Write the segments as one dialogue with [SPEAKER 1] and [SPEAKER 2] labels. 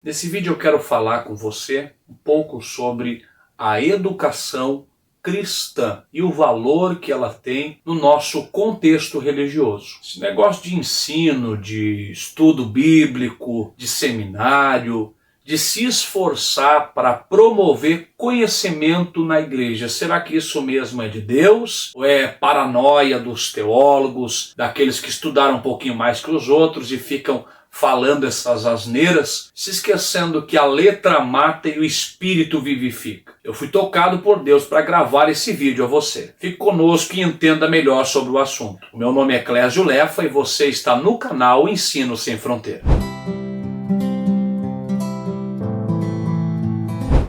[SPEAKER 1] Nesse vídeo eu quero falar com você um pouco sobre a educação cristã e o valor que ela tem no nosso contexto religioso. Esse negócio de ensino, de estudo bíblico, de seminário, de se esforçar para promover conhecimento na igreja. Será que isso mesmo é de Deus? Ou é paranoia dos teólogos, daqueles que estudaram um pouquinho mais que os outros e ficam falando essas asneiras, se esquecendo que a letra mata e o espírito vivifica? Eu fui tocado por Deus para gravar esse vídeo a você. Fique conosco e entenda melhor sobre o assunto. O meu nome é Clésio Lefa e você está no canal Ensino Sem Fronteira.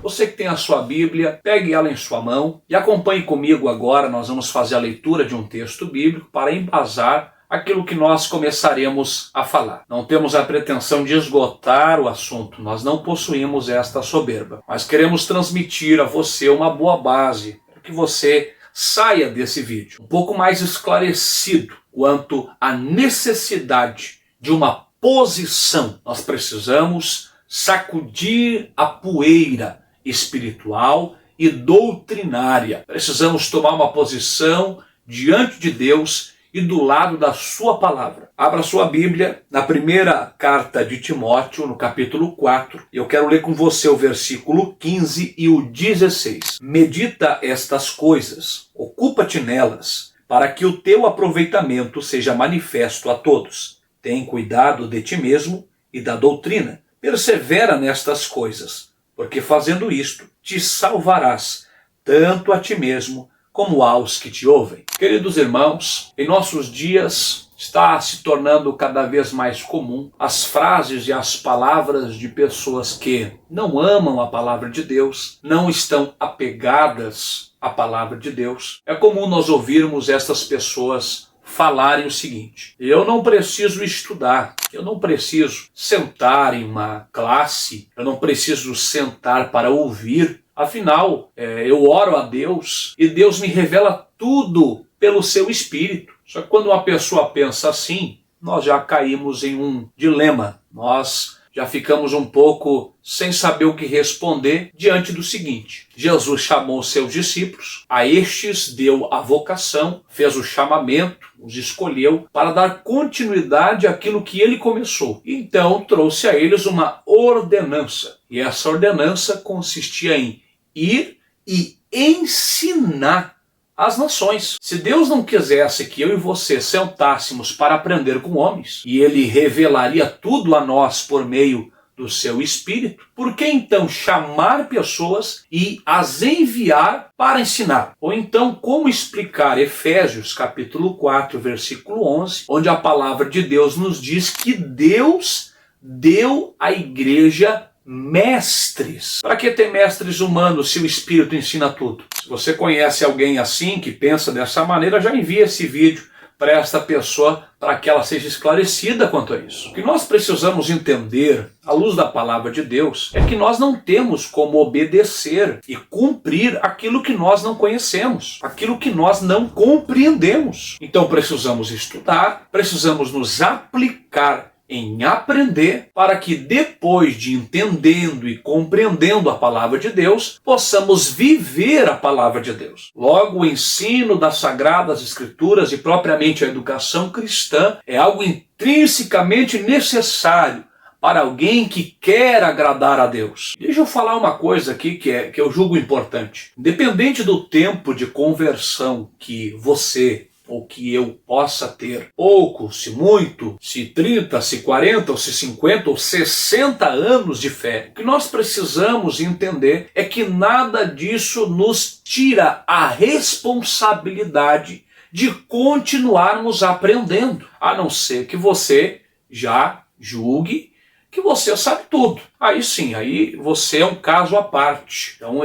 [SPEAKER 1] Você que tem a sua Bíblia, pegue ela em sua mão e acompanhe comigo agora. Nós vamos fazer a leitura de um texto bíblico para embasar aquilo que nós começaremos a falar. Não temos a pretensão de esgotar o assunto, nós não possuímos esta soberba, mas queremos transmitir a você uma boa base para que você saia desse vídeo um pouco mais esclarecido quanto à necessidade de uma posição. Nós precisamos sacudir a poeira espiritual e doutrinária. Precisamos tomar uma posição diante de Deus e do lado da sua palavra. Abra sua Bíblia na primeira carta de Timóteo, no capítulo 4. Eu quero ler com você o versículo 15 e o 16. Medita estas coisas, ocupa-te nelas, para que o teu aproveitamento seja manifesto a todos. Tem cuidado de ti mesmo e da doutrina. Persevera nestas coisas, porque fazendo isto te salvarás, tanto a ti mesmo como aos que te ouvem. Queridos irmãos, em nossos dias está se tornando cada vez mais comum as frases e as palavras de pessoas que não amam a palavra de Deus, não estão apegadas à palavra de Deus. É comum nós ouvirmos essas pessoas falarem o seguinte: eu não preciso estudar, eu não preciso sentar em uma classe, eu não preciso sentar para ouvir. Afinal, eu oro a Deus e Deus me revela tudo pelo seu Espírito. Só que quando uma pessoa pensa assim, nós já caímos em um dilema. Nós já ficamos um pouco sem saber o que responder diante do seguinte: Jesus chamou seus discípulos, a estes deu a vocação, fez o chamamento, os escolheu para dar continuidade àquilo que ele começou. Então trouxe a eles uma ordenança. E essa ordenança consistia em ir e ensinar as nações. Se Deus não quisesse que eu e você sentássemos para aprender com homens, e ele revelaria tudo a nós por meio do seu Espírito, por que então chamar pessoas e as enviar para ensinar? Ou então, como explicar Efésios capítulo 4, versículo 11, onde a palavra de Deus nos diz que Deus deu à igreja mestres. Para que ter mestres humanos se o Espírito ensina tudo? Se você conhece alguém assim, que pensa dessa maneira, já envia esse vídeo para esta pessoa, para que ela seja esclarecida quanto a isso. O que nós precisamos entender, à luz da palavra de Deus, é que nós não temos como obedecer e cumprir aquilo que nós não conhecemos, aquilo que nós não compreendemos. Então precisamos estudar, precisamos nos aplicar em aprender, para que depois de entendendo e compreendendo a palavra de Deus, possamos viver a palavra de Deus. Logo, o ensino das Sagradas Escrituras e propriamente a educação cristã é algo intrinsecamente necessário para alguém que quer agradar a Deus. Deixa eu falar uma coisa aqui que eu julgo importante. Independente do tempo de conversão que você ou que eu possa ter, pouco, se muito, se 30, se 40, ou se 50, ou 60 anos de fé, o que nós precisamos entender é que nada disso nos tira a responsabilidade de continuarmos aprendendo, a não ser que você já julgue que você sabe tudo. Aí sim, aí você é um caso à parte. Então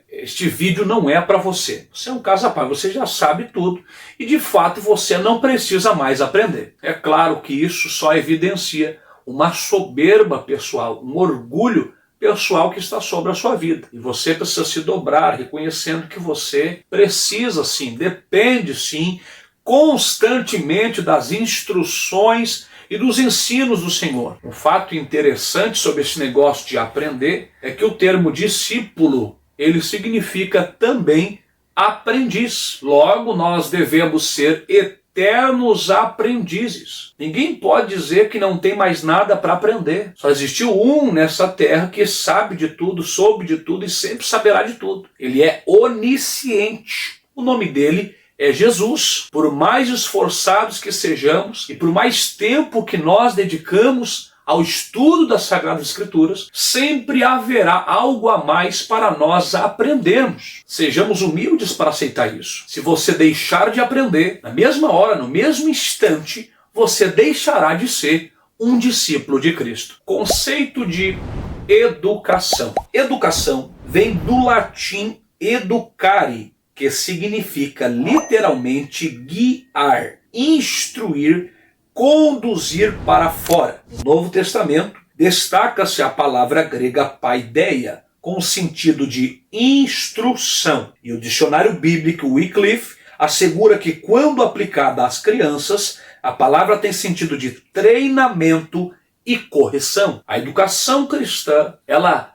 [SPEAKER 1] este vídeo não é para você. Você é um caso à parte, você já sabe tudo e de fato você não precisa mais aprender. É claro que isso só evidencia uma soberba pessoal, um orgulho pessoal que está sobre a sua vida. E você precisa se dobrar, reconhecendo que você precisa sim, depende sim, constantemente das instruções e dos ensinos do Senhor. Um fato interessante sobre esse negócio de aprender é que o termo discípulo, ele significa também aprendiz. Logo, nós devemos ser eternos aprendizes. Ninguém pode dizer que não tem mais nada para aprender. Só existiu um nessa terra que sabe de tudo, soube de tudo e sempre saberá de tudo. Ele é onisciente. O nome dele é Jesus. Por mais esforçados que sejamos e por mais tempo que nós dedicamos ao estudo das Sagradas Escrituras, sempre haverá algo a mais para nós aprendermos. Sejamos humildes para aceitar isso. Se você deixar de aprender, na mesma hora, no mesmo instante, você deixará de ser um discípulo de Cristo. Conceito de educação. Educação vem do latim educare, que significa literalmente guiar, instruir, conduzir para fora. No Novo Testamento, destaca-se a palavra grega paideia, com o sentido de instrução. E o dicionário bíblico Wycliffe assegura que quando aplicada às crianças, a palavra tem sentido de treinamento e correção. A educação cristã, ela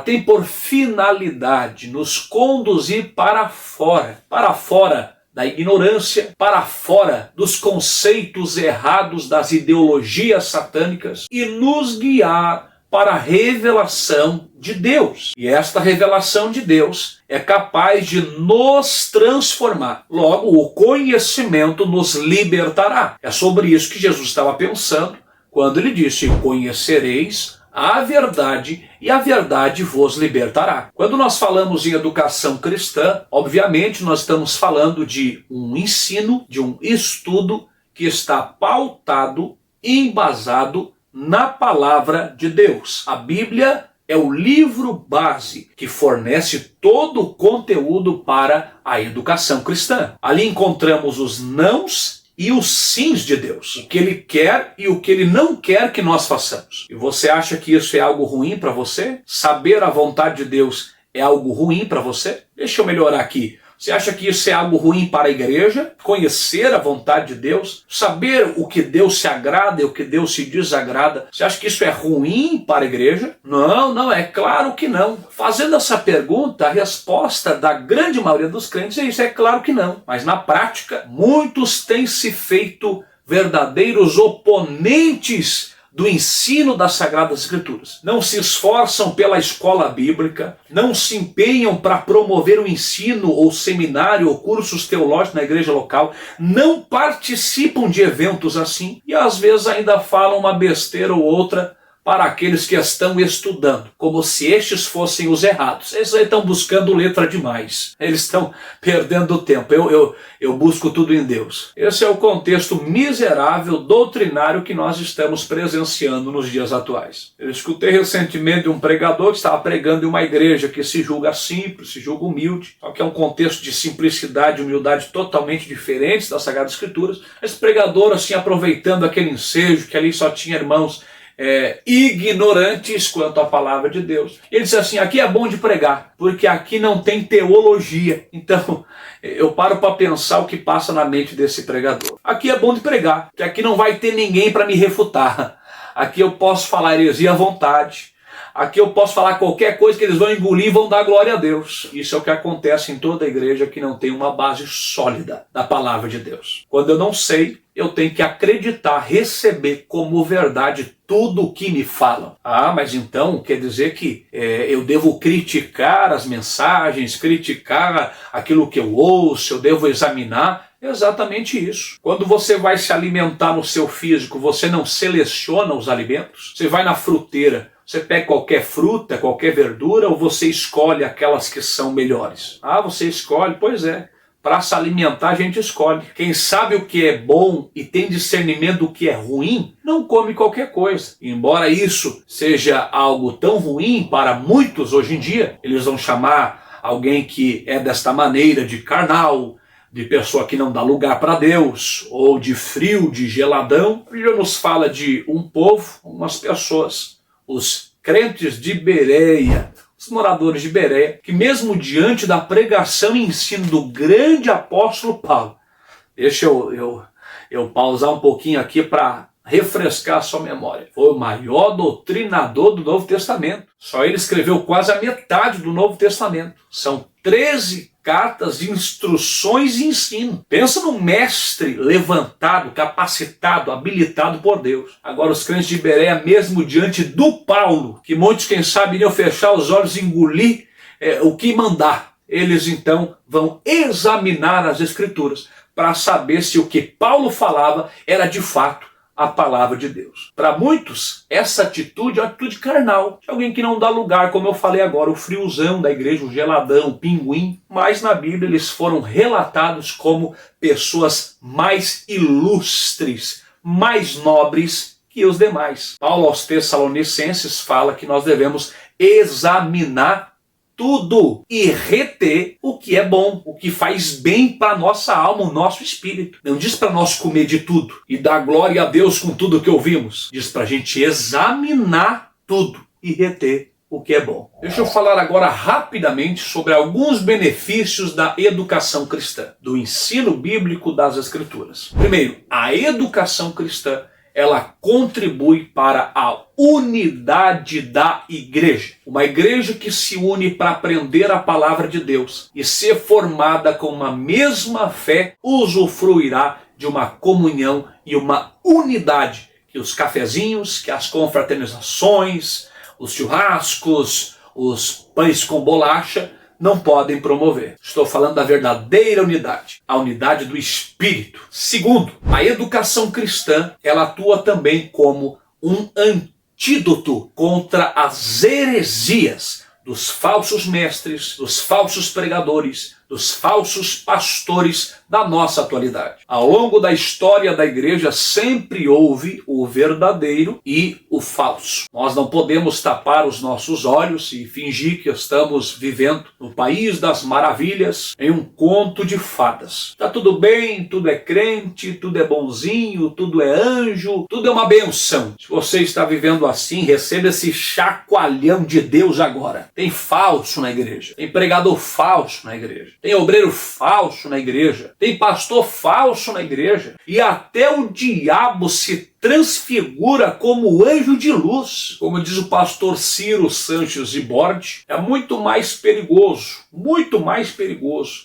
[SPEAKER 1] tem por finalidade nos conduzir para fora da ignorância, para fora dos conceitos errados das ideologias satânicas e nos guiar para a revelação de Deus. E esta revelação de Deus é capaz de nos transformar. Logo, o conhecimento nos libertará. É sobre isso que Jesus estava pensando quando ele disse: conhecereis a verdade e a verdade vos libertará. Quando nós falamos em educação cristã, obviamente nós estamos falando de um ensino, de um estudo que está pautado, embasado na palavra de Deus. A Bíblia é o livro base que fornece todo o conteúdo para a educação cristã. Ali encontramos os nãos e os sims de Deus, o que Ele quer e o que Ele não quer que nós façamos. E você acha que isso é algo ruim para você? Saber a vontade de Deus é algo ruim para você? Deixa eu melhorar aqui. Você acha que isso é algo ruim para a igreja? Conhecer a vontade de Deus? Saber o que Deus se agrada e o que Deus se desagrada? Você acha que isso é ruim para a igreja? Não, é claro que não. Fazendo essa pergunta, a resposta da grande maioria dos crentes é isso, é claro que não. Mas na prática, muitos têm se feito verdadeiros oponentes do ensino das Sagradas Escrituras. Não se esforçam pela escola bíblica, não se empenham para promover o ensino ou seminário ou cursos teológicos na igreja local, não participam de eventos assim e às vezes ainda falam uma besteira ou outra para aqueles que estão estudando, como se estes fossem os errados. Eles aí estão buscando letra demais, eles estão perdendo tempo. Eu busco tudo em Deus. Esse é o contexto miserável, doutrinário que nós estamos presenciando nos dias atuais. Eu escutei recentemente de um pregador que estava pregando em uma igreja que se julga simples, se julga humilde, só que é um contexto de simplicidade e humildade totalmente diferentes das Sagradas Escrituras. Esse pregador, assim, aproveitando aquele ensejo que ali só tinha irmãos ignorantes quanto à palavra de Deus. Ele disse assim: aqui é bom de pregar, porque aqui não tem teologia. Então, eu paro para pensar o que passa na mente desse pregador. Aqui é bom de pregar, porque aqui não vai ter ninguém para me refutar. Aqui eu posso falar heresia à vontade. Aqui eu posso falar qualquer coisa que eles vão engolir e vão dar glória a Deus. Isso é o que acontece em toda a igreja que não tem uma base sólida da palavra de Deus. Quando eu não sei, eu tenho que acreditar, receber como verdade tudo o que me falam. Ah, mas então quer dizer que eu devo criticar as mensagens, criticar aquilo que eu ouço, eu devo examinar? Exatamente isso. Quando você vai se alimentar no seu físico, você não seleciona os alimentos? Você vai na fruteira, você pega qualquer fruta, qualquer verdura, ou você escolhe aquelas que são melhores? Ah, você escolhe? Pois é. Para se alimentar a gente escolhe. Quem sabe o que é bom e tem discernimento do que é ruim, não come qualquer coisa. Embora isso seja algo tão ruim para muitos hoje em dia, eles vão chamar alguém que é desta maneira de carnal, de pessoa que não dá lugar para Deus, ou de frio, de geladão. A Bíblia nos fala de um povo, umas pessoas, os crentes de Bereia, os moradores de Bereia, que mesmo diante da pregação e ensino do grande apóstolo Paulo, deixa eu pausar um pouquinho aqui para refrescar a sua memória. Foi o maior doutrinador do Novo Testamento. Só ele escreveu quase a metade do Novo Testamento. São 13 cartas de instruções e ensino. Pensa num mestre levantado, capacitado, habilitado por Deus. Agora os crentes de Bereia, mesmo diante do Paulo, que muitos, quem sabe, iriam fechar os olhos e engolir o que mandar, eles então vão examinar as Escrituras para saber se o que Paulo falava era de fato a palavra de Deus. Para muitos, essa atitude é uma atitude carnal, de alguém que não dá lugar, como eu falei agora, o friozão da igreja, o geladão, o pinguim. Mas na Bíblia eles foram relatados como pessoas mais ilustres, mais nobres que os demais. Paulo aos Tessalonicenses fala que nós devemos examinar tudo e reter o que é bom, o que faz bem para a nossa alma, o nosso espírito. Não diz para nós comer de tudo e dar glória a Deus com tudo que ouvimos. Diz para a gente examinar tudo e reter o que é bom. Deixa eu falar agora rapidamente sobre alguns benefícios da educação cristã, do ensino bíblico das Escrituras. Primeiro, a educação cristã, ela contribui para a unidade da igreja. Uma igreja que se une para aprender a palavra de Deus e ser formada com uma mesma fé, usufruirá de uma comunhão e uma unidade que os cafezinhos, que as confraternizações, os churrascos, os pães com bolacha não podem promover. Estou falando da verdadeira unidade, a unidade do Espírito. Segundo, a educação cristã, ela atua também como um antídoto contra as heresias dos falsos mestres, dos falsos pregadores, dos falsos pastores da nossa atualidade. Ao longo da história da igreja sempre houve o verdadeiro e o falso. Nós não podemos tapar os nossos olhos e fingir que estamos vivendo no país das maravilhas, em um conto de fadas. Tá tudo bem, tudo é crente, tudo é bonzinho, tudo é anjo, tudo é uma benção. Se você está vivendo assim, receba esse chacoalhão de Deus agora. Tem falso na igreja, tem pregador falso na igreja, tem obreiro falso na igreja, tem pastor falso na igreja, e até o diabo se transfigura como anjo de luz. Como diz o pastor Ciro Sanches de Borde, é muito mais perigoso,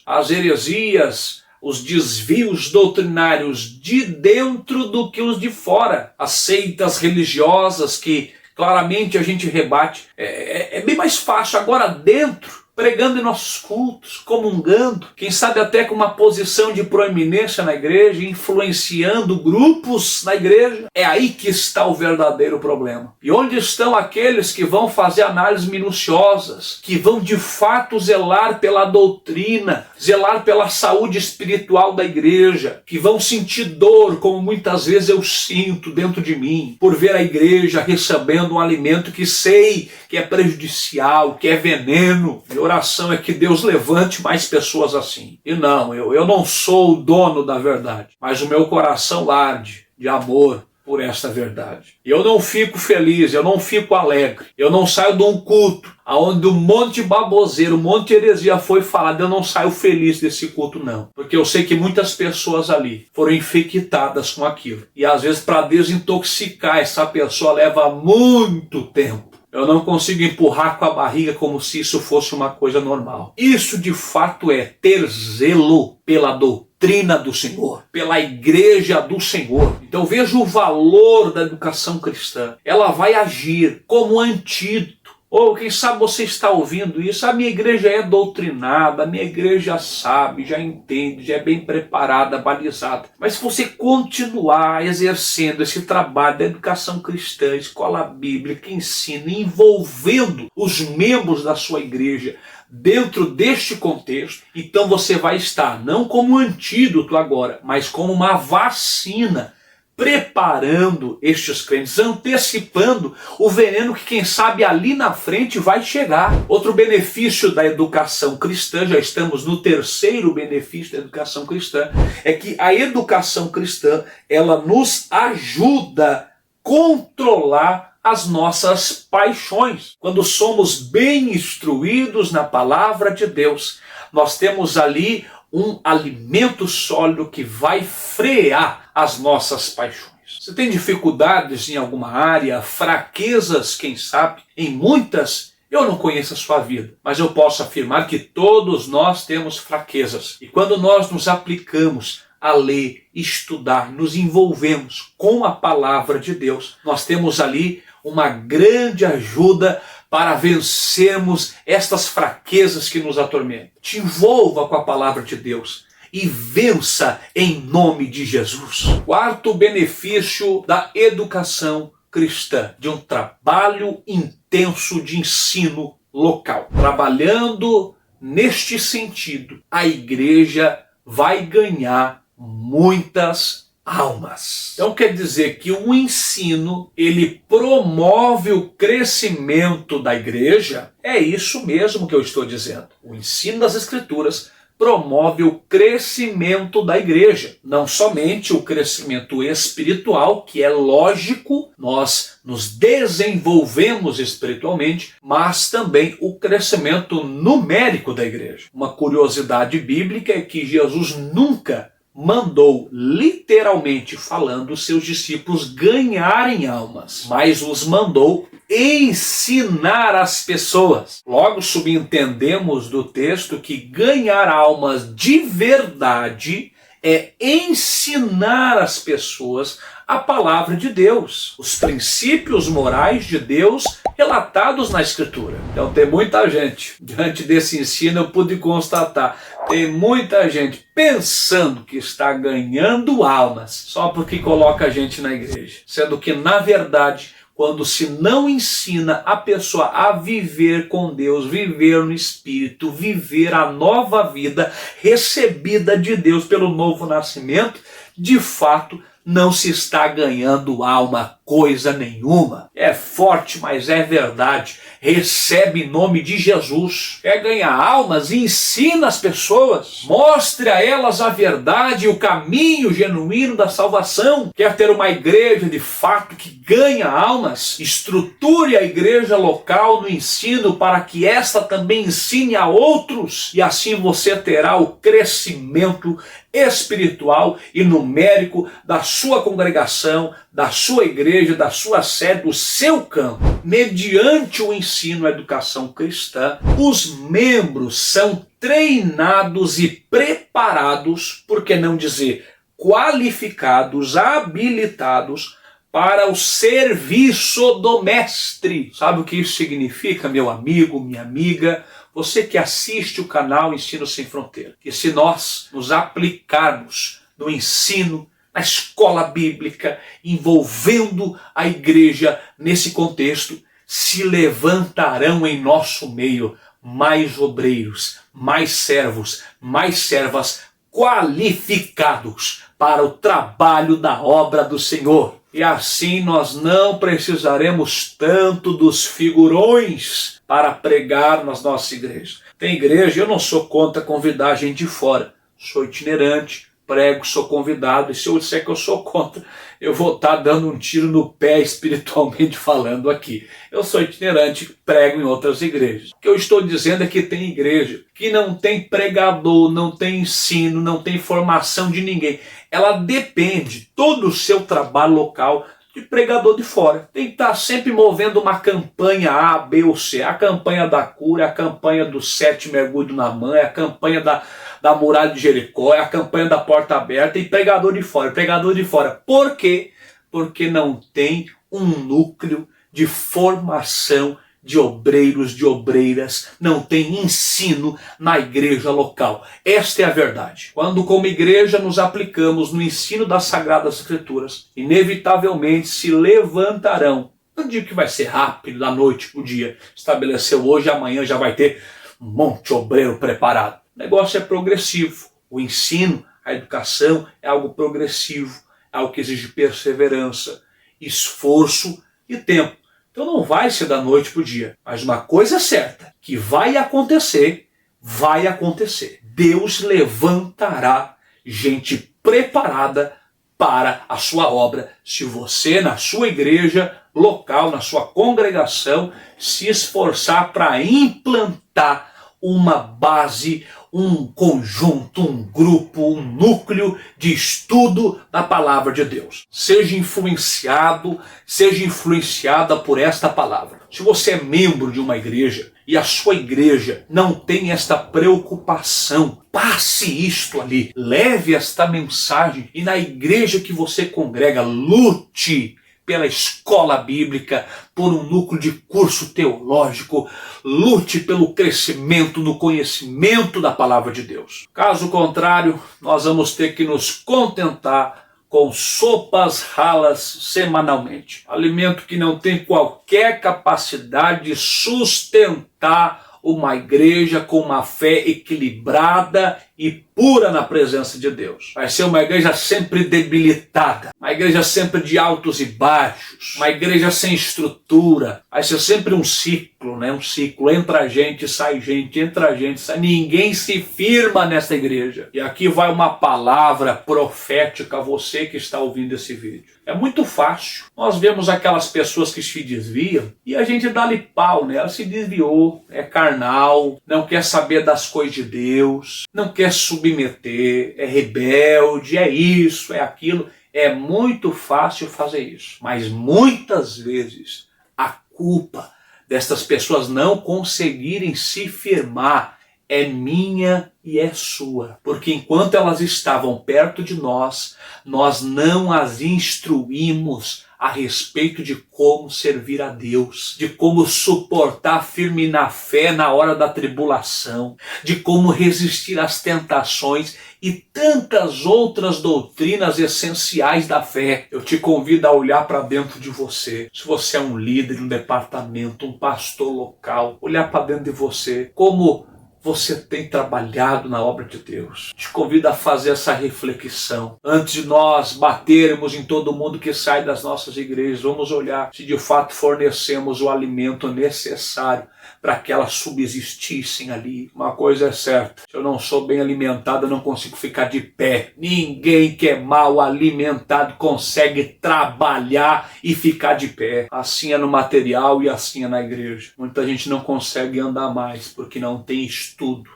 [SPEAKER 1] as heresias, os desvios doutrinários de dentro do que os de fora. As seitas religiosas que claramente a gente rebate. É bem mais fácil agora dentro, pregando em nossos cultos, comungando, quem sabe até com uma posição de proeminência na igreja, influenciando grupos na igreja. É aí que está o verdadeiro problema. E onde estão aqueles que vão fazer análises minuciosas, que vão de fato zelar pela doutrina, zelar pela saúde espiritual da igreja, que vão sentir dor, como muitas vezes eu sinto dentro de mim, por ver a igreja recebendo um alimento que sei que é prejudicial, que é veneno. Minha oração é que Deus levante mais pessoas assim. E não, eu não sou o dono da verdade, mas o meu coração arde de amor por esta verdade. E eu não fico feliz, eu não fico alegre, eu não saio de um culto onde um monte de baboseiro, um monte de heresia foi falado, eu não saio feliz desse culto não. Porque eu sei que muitas pessoas ali foram infectadas com aquilo. E às vezes para desintoxicar essa pessoa leva muito tempo. Eu não consigo empurrar com a barriga como se isso fosse uma coisa normal. Isso de fato é ter zelo pela doutrina do Senhor, pela igreja do Senhor. Então veja o valor da educação cristã. Ela vai agir como antídoto. Ou quem sabe você está ouvindo isso, a minha igreja é doutrinada, a minha igreja sabe, já entende, já é bem preparada, balizada. Mas se você continuar exercendo esse trabalho da educação cristã, escola bíblica, ensino, envolvendo os membros da sua igreja dentro deste contexto, então você vai estar não como antídoto agora, mas como uma vacina, preparando estes crentes, antecipando o veneno que quem sabe ali na frente vai chegar. Outro benefício da educação cristã, já estamos no terceiro benefício da educação cristã, é que a educação cristã, ela nos ajuda a controlar as nossas paixões. Quando somos bem instruídos na palavra de Deus, nós temos ali um alimento sólido que vai frear as nossas paixões. igrejas. Você tem dificuldades em alguma área, fraquezas, quem sabe, em muitas. Eu não conheço a sua vida, mas eu posso afirmar que todos nós temos fraquezas. E quando nós nos aplicamos a ler, estudar, nos envolvemos com a palavra de Deus, nós temos ali uma grande ajuda para vencermos estas fraquezas que nos atormentam. Te envolva com a palavra de Deus e vença em nome de Jesus. Quarto benefício da educação cristã, de um trabalho intenso de ensino local. Trabalhando neste sentido, a igreja vai ganhar muitas almas. Então quer dizer que o ensino, ele promove o crescimento da igreja? É isso mesmo que eu estou dizendo. O ensino das Escrituras promove o crescimento da igreja. Não somente o crescimento espiritual, que é lógico, nós nos desenvolvemos espiritualmente, mas também o crescimento numérico da igreja. Uma curiosidade bíblica é que Jesus nunca mandou, literalmente falando, seus discípulos ganharem almas, mas os mandou ensinar as pessoas. Logo subentendemos do texto que ganhar almas de verdade é ensinar as pessoas a palavra de Deus, os princípios morais de Deus relatados na Escritura. Então tem muita gente, diante desse ensino eu pude constatar, tem muita gente pensando que está ganhando almas só porque coloca a gente na igreja, sendo que na verdade, quando se não ensina a pessoa a viver com Deus, viver no Espírito, viver a nova vida recebida de Deus pelo novo nascimento, de fato não se está ganhando alma coisa nenhuma. É forte, mas é verdade. Recebe em nome de Jesus. Quer ganhar almas? Ensina as pessoas. Mostre a elas a verdade e o caminho genuíno da salvação. Quer ter uma igreja de fato que ganha almas? Estruture a igreja local no ensino para que esta também ensine a outros. E assim você terá o crescimento espiritual e numérico da sua congregação, da sua igreja, da sua sede, do seu campo. Mediante o ensino, a educação cristã, os membros são treinados e preparados, por que não dizer qualificados, habilitados para o serviço do mestre. Sabe o que isso significa, meu amigo, minha amiga? Você que assiste o canal Ensino Sem Fronteira, que se nós nos aplicarmos no ensino, na escola bíblica, envolvendo a igreja nesse contexto, se levantarão em nosso meio mais obreiros, mais servos, mais servas qualificados para o trabalho da obra do Senhor. E assim nós não precisaremos tanto dos figurões para pregar nas nossas igrejas. Tem igreja, eu não sou contra convidar gente de fora. Sou itinerante, prego, sou convidado, e se eu disser que eu sou contra, eu vou estar dando um tiro no pé espiritualmente falando aqui. Eu sou itinerante, prego em outras igrejas. O que eu estou dizendo é que tem igreja que não tem pregador, não tem ensino, não tem formação de ninguém. Ela depende, todo o seu trabalho local, de pregador de fora. Tem que estar sempre movendo uma campanha A, B ou C. A campanha da cura, a campanha do 7 mergulho na mãe, a campanha da muralha de Jericó, a campanha da porta aberta, e pregador de fora, pregador de fora. Por quê? Porque não tem um núcleo de formação de obreiros, de obreiras, não tem ensino na igreja local. Esta é a verdade. Quando como igreja nos aplicamos no ensino das Sagradas Escrituras, inevitavelmente se levantarão. Não digo que vai ser rápido, da noite para o dia. Estabeleceu hoje, amanhã já vai ter um monte de obreiro preparado. O negócio é progressivo. O ensino, a educação é algo progressivo, é algo que exige perseverança, esforço e tempo. Então não vai ser da noite para o dia. Mas uma coisa é certa, que vai acontecer, vai acontecer. Deus levantará gente preparada para a sua obra, se você, na sua igreja local, na sua congregação, se esforçar para implantar uma base, um conjunto, um grupo, um núcleo de estudo da palavra de Deus. Seja influenciado, seja influenciada por esta palavra. Se você é membro de uma igreja e a sua igreja não tem esta preocupação, passe isto ali, leve esta mensagem e na igreja que você congrega, lute pela escola bíblica, por um núcleo de curso teológico, lute pelo crescimento no conhecimento da palavra de Deus. Caso contrário, nós vamos ter que nos contentar com sopas ralas semanalmente. Alimento que não tem qualquer capacidade de sustentar uma igreja com uma fé equilibrada e pura na presença de Deus. Vai ser uma igreja sempre debilitada, uma igreja sempre de altos e baixos, uma igreja sem estrutura. Vai ser sempre um ciclo, né? Um ciclo. Entra gente, sai gente, entra gente, sai. Ninguém se firma nessa igreja. E aqui vai uma palavra profética a você que está ouvindo esse vídeo. É muito fácil. Nós vemos aquelas pessoas que se desviam e a gente dá-lhe pau, né? Ela se desviou, é carnal, não quer saber das coisas de Deus, não quer submeter, é rebelde, é isso, é aquilo. É muito fácil fazer isso. Mas muitas vezes a culpa destas pessoas não conseguirem se firmar é minha e é sua. Porque enquanto elas estavam perto de nós, nós não as instruímos a respeito de como servir a Deus, de como suportar firme na fé na hora da tribulação, de como resistir às tentações e tantas outras doutrinas essenciais da fé. Eu te convido a olhar para dentro de você. Se você é um líder, um departamento, um pastor local, olhar para dentro de você, como você tem trabalhado na obra de Deus. Te convido a fazer essa reflexão. Antes de nós batermos em todo mundo que sai das nossas igrejas, vamos olhar se de fato fornecemos o alimento necessário para que elas subsistissem ali. Uma coisa é certa, se eu não sou bem alimentado, eu não consigo ficar de pé. Ninguém que é mal alimentado consegue trabalhar e ficar de pé. Assim é no material e assim é na igreja. Muita gente não consegue andar mais porque não tem estudo,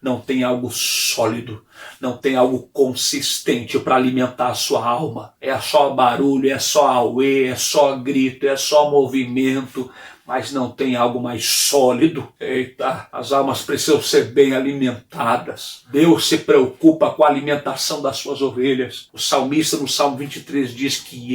[SPEAKER 1] não tem algo sólido, não tem algo consistente para alimentar a sua alma. É só barulho, é só auê, é só grito, é só movimento, mas não tem algo mais sólido. Eita, as almas precisam ser bem alimentadas. Deus se preocupa com a alimentação das suas ovelhas. O salmista no Salmo 23 diz que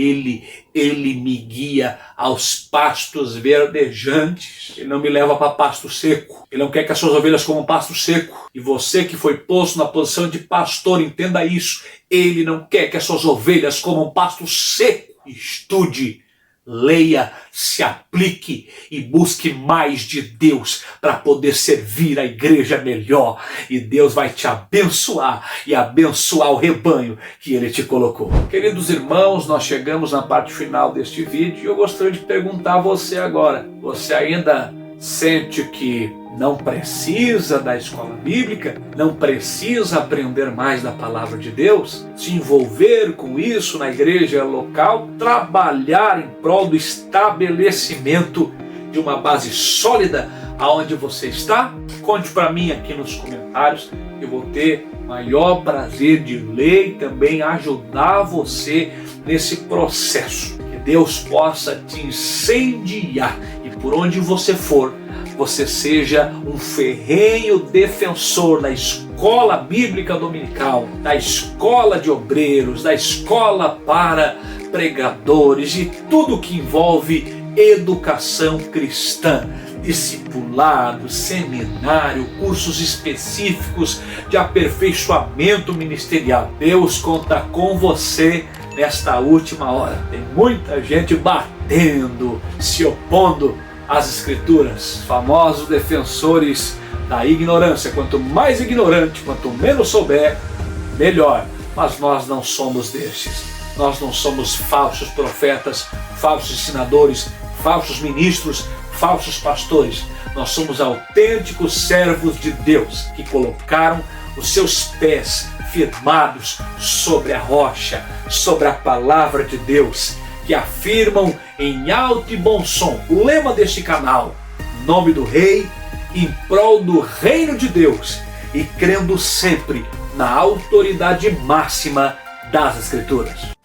[SPEAKER 1] Ele me guia aos pastos verdejantes. Ele não me leva para pasto seco. Ele não quer que as suas ovelhas comam pasto seco. E você que foi posto na posição de pastor, entenda isso. Ele não quer que as suas ovelhas comam pasto seco. Estude, leia, se aplique e busque mais de Deus para poder servir a igreja melhor. E Deus vai te abençoar e abençoar o rebanho que Ele te colocou. Queridos irmãos, nós chegamos na parte final deste vídeo e eu gostaria de perguntar a você agora. Você ainda sente que não precisa da escola bíblica, não precisa aprender mais da palavra de Deus, se envolver com isso na igreja local, trabalhar em prol do estabelecimento de uma base sólida aonde você está? Conte para mim aqui nos comentários, eu vou ter maior prazer de ler e também ajudar você nesse processo. Que Deus possa te incendiar e por onde você for, você seja um ferrenho defensor da escola bíblica dominical, da escola de obreiros, da escola para pregadores e tudo que envolve educação cristã, discipulado, seminário, cursos específicos de aperfeiçoamento ministerial. Deus conta com você nesta última hora. Tem muita gente batendo, se opondo as escrituras, famosos defensores da ignorância. Quanto mais ignorante, quanto menos souber, melhor. Mas nós não somos destes. Nós não somos falsos profetas, falsos ensinadores, falsos ministros, falsos pastores. Nós somos autênticos servos de Deus que colocaram os seus pés firmados sobre a rocha, sobre a palavra de Deus, que afirmam em alto e bom som o lema deste canal: em nome do Rei, em prol do reino de Deus e crendo sempre na autoridade máxima das Escrituras.